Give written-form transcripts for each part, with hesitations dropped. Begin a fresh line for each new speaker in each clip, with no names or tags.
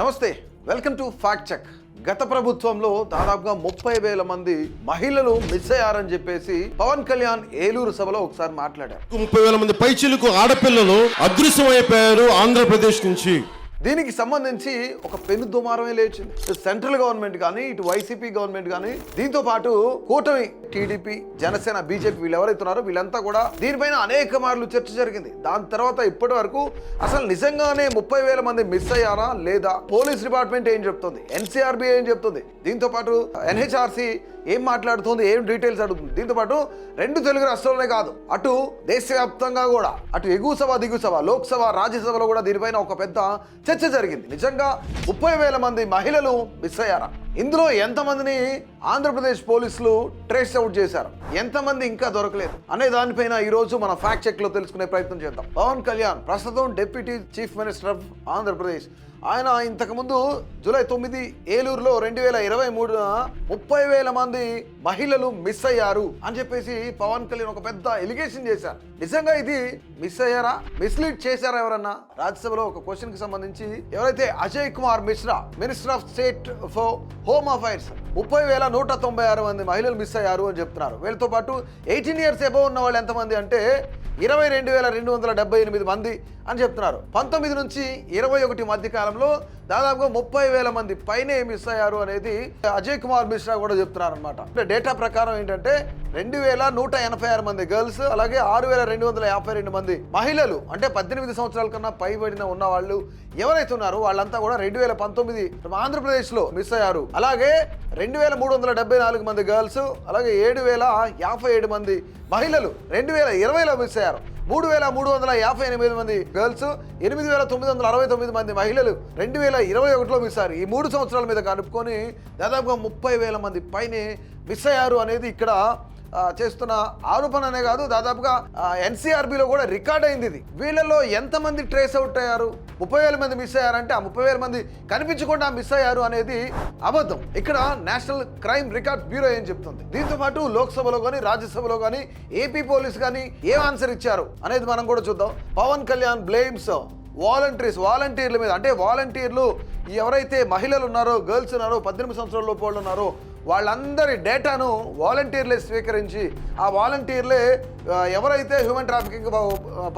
నమస్తే, welcome to fact check. గత ప్రభుత్వంలో దాదాపుగా 30,000 మంది మహిళలు మిస్ అయ్యారని చెప్పేసి పవన్ కళ్యాణ్ ఏలూరు సభలో ఒకసారి మాట్లాడారు.
30,000 మంది పైచిలకు ఆడపిల్లలు అదృశ్యమైపోయారు ఆంధ్రప్రదేశ్ నుంచి.
దీనికి సంబంధించి ఒక పెను దుమారమే లేచింది. సెంట్రల్ గవర్నమెంట్ కానీ, ఇటు వైసీపీ గవర్నమెంట్ కానీ, దీంతో పాటు కూటమి టీడీపీ, జనసేన, బీజేపీ వీళ్ళు ఎవరైతే ఉన్నారో వీళ్ళంతా కూడా దీనిపైన అనేక మార్లు చర్చ జరిగింది. దాని తర్వాత ఇప్పటి వరకు అసలు నిజంగానే 30,000 మంది మిస్ అయ్యారా లేదా, పోలీస్ డిపార్ట్మెంట్ ఏం చెప్తుంది, ఎన్సీఆర్బీ ఏం చెప్తుంది, దీంతో పాటు ఎన్హెచ్ఆర్సీ ఏం మాట్లాడుతుంది, ఏం డీటెయిల్స్ అడుగుతుంది. దీంతో పాటు 2 తెలుగు రాష్ట్రాలనే కాదు, అటు దేశవ్యాప్తంగా కూడా, అటు ఎగువ సభ, దిగువ సభ, లోక్సభ, రాజ్యసభలో కూడా దీనిపైన ఒక పెద్ద చర్చ జరిగింది. నిజంగా 30,000 మంది మహిళలు మిస్ అయ్యారా? ఇందులో ఎంతమందిని ఆంధ్రప్రదేశ్ పోలీసులు ట్రేస్ అవుట్ చేశారు, ఎంతమంది ఇంకా దొరకలేదు అనే దానిపైన ఈ రోజు మన ఫ్యాక్ట్ చెక్ లో తెలుసుకునే ప్రయత్నం చేద్దాం. పవన్ కళ్యాణ్ ప్రస్తుతం deputy chief minister of Andhra Pradesh. ఆయన ఇంతకుముందు జూలై 9 ఏలూరులో 2023 30,000 మంది మహిళలు మిస్ అయ్యారు అని చెప్పేసి పవన్ కళ్యాణ్ ఒక పెద్ద ఎలిగేషన్ చేశారు. నిజంగా ఇది మిస్ అయ్యారా, మిస్లీడ్ చేశారా ఎవరన్నా? రాజ్యసభలో ఒక క్వశ్చన్ కి సంబంధించి ఎవరైతే Ajay Kumar Mishra, minister of state for home affairs, 30,196 మంది మహిళలు మిస్ అయ్యారు అని చెప్తున్నారు. వీళ్ళతో పాటు 18 years అబోవ్ ఉన్న వాళ్ళు ఎంతమంది అంటే 22,278 మంది అని చెప్తున్నారు. 19 నుంచి 21 మధ్య కాలంలో దాదాపుగా 30,000 మంది పైనే మిస్ అయ్యారు అనేది అజయ్ కుమార్ మిశ్రా కూడా చెప్తున్నారు అనమాట. డేటా ప్రకారం ఏంటంటే 2,186 మంది గర్ల్స్, అలాగే 6,252 మంది మహిళలు, అంటే 18 సంవత్సరాల కన్నా పైబడిన ఉన్న వాళ్ళు ఎవరైతే ఉన్నారో వాళ్ళంతా కూడా 2019 ఆంధ్రప్రదేశ్లో మిస్ అయ్యారు. అలాగే 2,374 మంది గర్ల్స్, అలాగే 7,057 మంది మహిళలు 2020లో మిస్ అయ్యారు. 3,358 మంది గర్ల్స్, 8,969 మంది మహిళలు 2021లో మిస్ అయ్యారు. ఈ 3 సంవత్సరాల మీద కలుపుకొని దాదాపుగా 30,000 మంది పైనే మిస్ అయ్యారు అనేది ఇక్కడ చేస్తున్న ఆరోపణనే కాదు, దాదాపుగా ఎన్సీఆర్బీలో కూడా రికార్డ్ అయింది ఇది. వీళ్ళలో ఎంతమంది ట్రేస్ అవుట్ అయ్యారు? 30,000 మంది మిస్ అయ్యారంటే ఆ 30,000 మంది కనిపించకుండా మిస్ అయ్యారు అనేది అబద్ధం. ఇక్కడ నేషనల్ క్రైమ్ రికార్డ్ బ్యూరో ఏం చెప్తుంది. దీంతో పాటు లోక్సభలో కానీ, రాజ్యసభలో కానీ ఏపీ పోలీస్ కానీ ఏం ఆన్సర్ ఇచ్చారు అనేది మనం కూడా చూద్దాం. పవన్ కళ్యాణ్ బ్లేమ్స్ వాలంటీర్ల మీద. అంటే వాలంటీర్లు ఎవరైతే మహిళలు ఉన్నారో, గర్ల్స్ ఉన్నారో, 18 సంవత్సరాల లోపు వాళ్ళు ఉన్నారో వాళ్ళందరి డేటాను వాలంటీర్లే స్వీకరించి ఆ వాలంటీర్లే ఎవరైతే హ్యూమన్ ట్రాఫికింగ్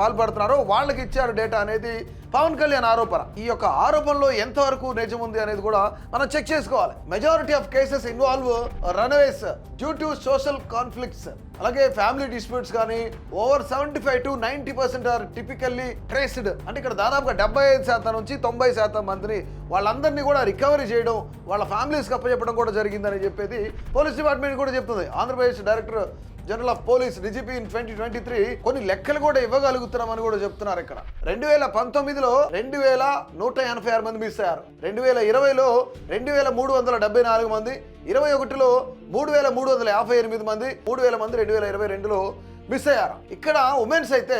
పాల్పడుతున్నారో వాళ్ళకి ఇచ్చారు డేటా అనేది పవన్ కళ్యాణ్ ఆరోపణ. ఈ యొక్క ఆరోపణలో ఎంతవరకు నిజం ఉంది అనేది కూడా మనం చెక్ చేసుకోవాలి. Majority of cases involve runaways due to social conflicts, అలాగే ఫ్యామిలీ డిస్ప్యూట్స్ కానీ over 75 to 90% are typically traced. అంటే ఇక్కడ దాదాపుగా 75% నుంచి 90% మందిని వాళ్ళందరినీ కూడా రికవరీ చేయడం, వాళ్ళ ఫ్యామిలీస్కి అప్పచెప్పడం కూడా జరిగిందని చెప్పేది పోలీస్ డిపార్ట్మెంట్ కూడా చెప్తుంది. Andhra Pradesh director general of police DGP in 2023 కొన్ని లెక్కలు కూడా ఇవ్వగలుగుతున్నామని కూడా చెప్తున్నారు. ఇక్కడ 2019లో 2,186 మంది మిస్ అయ్యారు, 2020లో 2,374 మంది, 21లో 3,358 మంది, 3,000 మంది 2022లో మిస్ అయ్యారు. ఇక్కడ ఉమెన్స్ అయితే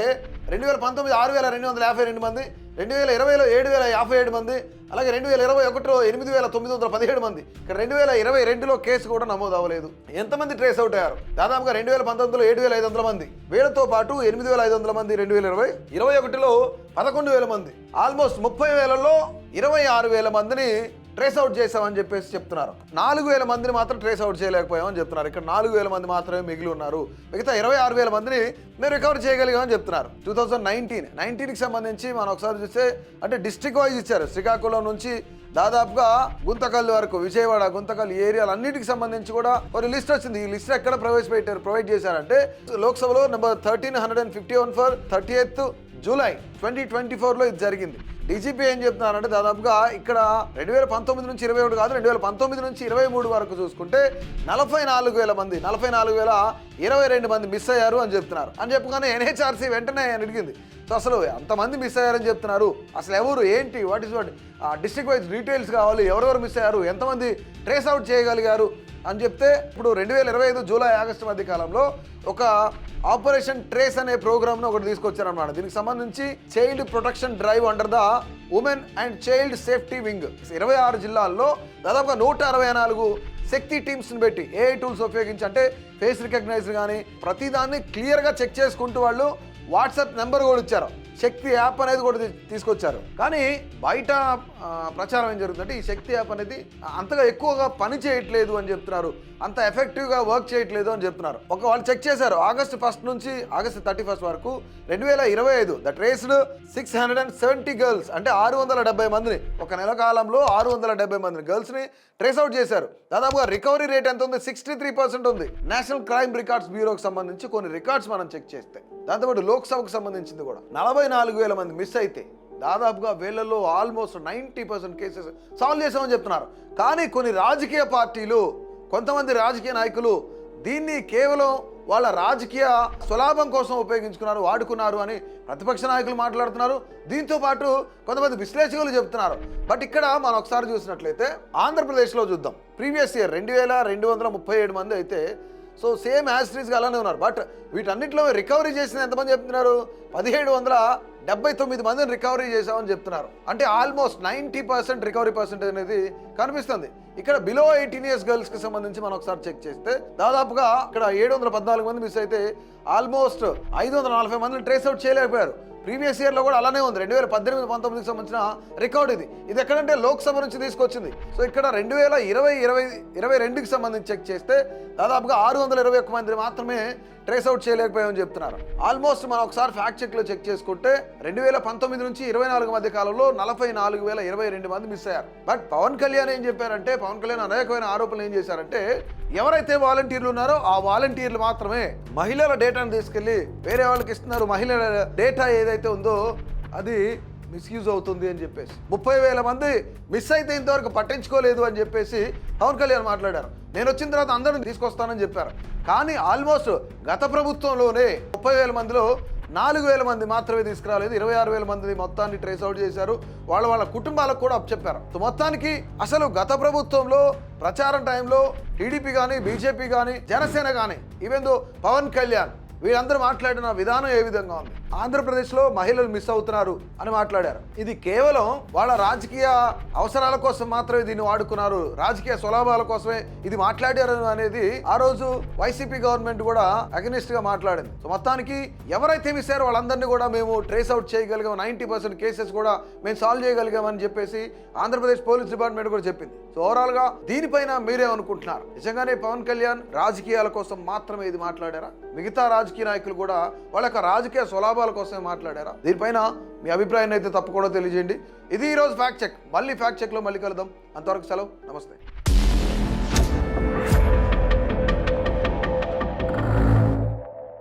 2019 6,252 మంది, 2020లో 7,057 మంది, అలాగే 2021లో 8,917 మంది. ఇక్కడ 2022లో కేసు కూడా నమోదు అవ్వలేదు. ఎంతమంది ట్రేస్ అవుట్ అయ్యారు? దాదాపుగా 2019లో 7,500 మంది, వీళ్ళతో పాటు 8,500 మంది 2020, 21లో 11,000 మంది, ఆల్మోస్ట్ 30,000లో 26,000 మందిని ట్రేస్ అవుట్ చేసామని చెప్పేసి చెప్తున్నారు. 4,000 మందిని మాత్రం ట్రేస్ అవుట్ చేయలేకపోయామని చెప్తున్నారు. ఇక్కడ 4,000 మంది మాత్రమే మిగిలి ఉన్నారు. మిగతా 26,000 మందిని మేము రికవర్ చేయగలిగామని చెప్తున్నారు. 2019కి సంబంధించి మనం ఒకసారి చూస్తే అంటే డిస్ట్రిక్ట్ వైజ్ ఇచ్చారు. శ్రీకాకుళం నుంచి దాదాపుగా గుంతకల్ వరకు, విజయవాడ, గుంతకల్ ఏరియాలు అన్నిటికి సంబంధించి కూడా కొన్ని లిస్ట్ వచ్చింది. ఈ లిస్ట్ ఎక్కడ ప్రొవైడ్ చేశారంటే లోక్సభలో నెంబర్ 1351 ఫర్ 30th జూలై 2024లో ఇది జరిగింది. డీజీపీ ఏం చెప్తున్నారంటే దాదాపుగా ఇక్కడ 2019 నుంచి 21 కాదు, 2019 నుంచి 23 వరకు చూసుకుంటే 44,000 మంది, 44,022 మంది మిస్ అయ్యారు అని చెప్తున్నారు. అని చెప్పగానే ఎన్హెచ్ఆర్సీ వెంటనే అడిగింది, సో అసలు అంతమంది మిస్ అయ్యారని చెప్తున్నారు, అసలు ఎవరు, ఏంటి, వాట్ డిస్ట్రిక్ట్ వైజ్ డీటెయిల్స్ కావాలి, ఎవరెవరు మిస్ అయ్యారు, ఎంతమంది ట్రేస్ అవుట్ చేయగలిగారు అని చెప్తే ఇప్పుడు 2025 జూలై ఆగస్టు మధ్య కాలంలో ఒక ఆపరేషన్ ట్రేస్ అనే ప్రోగ్రామ్ను ఒకటి తీసుకొచ్చారన్నమాట. దీనికి సంబంధించి child protection drive under the women and child safety wing 26 జిల్లాల్లో దాదాపుగా 164 శక్తి టీమ్స్ని పెట్టి ఏఐ టూల్స్ ఉపయోగించి, అంటే ఫేస్ రికగ్నైజ్ కానీ ప్రతిదాన్ని క్లియర్గా చెక్ చేసుకుంటూ వాళ్ళు వాట్సాప్ నెంబర్ కూడా ఇచ్చారు, శక్తి యాప్ అనేది కూడా తీసుకొచ్చారు. కానీ బయట ప్రచారం ఏం జరుగుతుందంటే ఈ శక్తి యాప్ అనేది అంతగా ఎక్కువగా పని చేయట్లేదు అని చెప్తున్నారు, అంత ఎఫెక్టివ్గా వర్క్ చేయట్లేదు అని చెప్తున్నారు. వాళ్ళు చెక్ చేశారు ఆగస్టు 1 నుంచి ఆగస్టు 31 వరకు 2025 ద ట్రేస్డ్ 670 గర్ల్స్, అంటే 670 మందిని, ఒక నెల కాలంలో 670 మందిని గర్ల్స్ని ట్రేస్ అవుట్ చేశారు. దాదాపుగా రికవరీ రేట్ ఎంత ఉంది? 63% ఉంది. నేషనల్ క్రైమ్ రికార్డ్స్ బ్యూరోకి సంబంధించి కొన్ని రికార్డ్స్ మనం చెక్ చేస్తే, దాంతోపాటు లోక్సభకు సంబంధించింది కూడా 44,000 మంది మిస్ అయితే దాదాపుగా వేళ్లలో ఆల్మోస్ట్ 90% కేసెస్ సాల్వ్ చేసామని చెప్తున్నారు. కానీ కొన్ని రాజకీయ పార్టీలు, కొంతమంది రాజకీయ నాయకులు దీన్ని కేవలం వాళ్ళ రాజకీయ స్వలాభం కోసం ఉపయోగించుకున్నారు, వాడుకున్నారు అని ప్రతిపక్ష నాయకులు మాట్లాడుతున్నారు. దీంతో పాటు కొంతమంది విశ్లేషకులు చెప్తున్నారు. బట్ ఇక్కడ మనం ఒకసారి చూసినట్లయితే ఆంధ్రప్రదేశ్లో చూద్దాం. ప్రీవియస్ ఇయర్ 2237 మంది అయితే, సో సేమ్ యాస్ట్రీస్గా అలానే ఉన్నారు. బట్ వీటన్నిటిలో రికవరీ చేసిన ఎంతమంది చెప్తున్నారు? 1779 మందిని రికవరీ చేశామని చెప్తున్నారు. అంటే ఆల్మోస్ట్ 90% రికవరీ పర్సెంటేజ్ అనేది కనిపిస్తుంది. ఇక్కడ బిలో 18 ఇయర్స్ గర్ల్స్కి సంబంధించి మనం ఒకసారి చెక్ చేస్తే దాదాపుగా ఇక్కడ 714 మంది మిస్ అయితే ఆల్మోస్ట్ 540 మందిని ట్రేస్ అవుట్ చేయలేకపోయారు. ప్రీవియస్ ఇయర్లో కూడా అలానే ఉంది. 2018-19కి సంబంధించిన రికార్డు ఇది ఎక్కడంటే లోక్సభ నుంచి తీసుకొచ్చింది. సో ఇక్కడ 2020-22కి సంబంధించి చెక్ చేస్తే దాదాపుగా 621 మంది మాత్రమే ట్రేస్ అవుట్ చేయలేకపోయామని చెప్తున్నారు. ఆల్మోస్ట్ మనం ఒకసారి ఫ్యాక్ట్ చెక్లో చెక్ చేసుకుంటే 2019 నుంచి 24 మధ్య కాలంలో 44,022 మంది మిస్ అయ్యారు. బట్ పవన్ కళ్యాణ్ ఏం చెప్పారంటే, పవన్ కళ్యాణ్ అనేకమైన ఆరోపణలు ఏం చేశారంటే, ఎవరైతే వాలంటీర్లు ఉన్నారో ఆ వాలంటీర్లు మాత్రమే మహిళల డేటాను తీసుకెళ్లి వేరే వాళ్ళకి ఇస్తున్నారు, మహిళల డేటా ఏదైతే ఉందో అది మిస్యూజ్ అవుతుంది అని చెప్పేసి 30,000 మంది మిస్ అయితే ఇంతవరకు పట్టించుకోలేదు అని చెప్పేసి పవన్ కళ్యాణ్ మాట్లాడారు. నేను వచ్చిన తర్వాత అందరిని తీసుకొస్తానని చెప్పారు. కానీ ఆల్మోస్ట్ గత ప్రభుత్వంలోనే 30,000 మందిలో 4,000 మంది మాత్రమే తీసుకురాలేదు. 26,000 మంది మొత్తాన్ని ట్రేస్ అవుట్ చేశారు. వాళ్ళ కుటుంబాలకు కూడా చెప్పారు. సో మొత్తానికి అసలు గత ప్రభుత్వంలో ప్రచారం టైంలో టీడీపీ కానీ, బీజేపీ కానీ, జనసేన కానీ, ఈవెన్ దో పవన్ కళ్యాణ్ వీళ్ళందరూ మాట్లాడిన విధానం ఏ విధంగా ఉంది? ఆంధ్రప్రదేశ్లో మహిళలు మిస్ అవుతున్నారు అని మాట్లాడారు. ఇది కేవలం వాళ్ళ రాజకీయ అవసరాల కోసం మాత్రమే దీన్ని వాడుకున్నారు, రాజకీయ స్వలాభాల కోసమే ఇది మాట్లాడారు అనేది ఆ రోజు వైసీపీ గవర్నమెంట్ కూడా అగెనిస్ట్ గా మాట్లాడింది. సో మొత్తానికి ఎవరైతే మిస్ అయ్యారో వాళ్ళందరినీ కూడా మేము ట్రేస్ అవుట్ చేయగలిగాం, 90% కేసెస్ కూడా మేము సాల్వ్ చేయగలిగామని చెప్పేసి ఆంధ్రప్రదేశ్ పోలీస్ డిపార్ట్మెంట్ కూడా చెప్పింది. సో ఓవరాల్ గా దీనిపైన మీరేమనుకుంటున్నారు? నిజంగానే పవన్ కళ్యాణ్ రాజకీయాల కోసం మాత్రమే ఇది మాట్లాడారా? మిగతా రాజకీయ నాయకులు కూడా వాళ్ళ యొక్క రాజకీయ స్వలాభాల కోసమే మాట్లాడారా? దీనిపైన మీ అభిప్రాయాన్ని అయితే తప్పకుండా తెలియజేయండి. ఇది ఈరోజు ఫ్యాక్ట్ చెక్. మళ్ళీ ఫ్యాక్ట్ చెక్లో మళ్ళీ కలుద్దాం. అంతవరకు సెలవు, నమస్తే.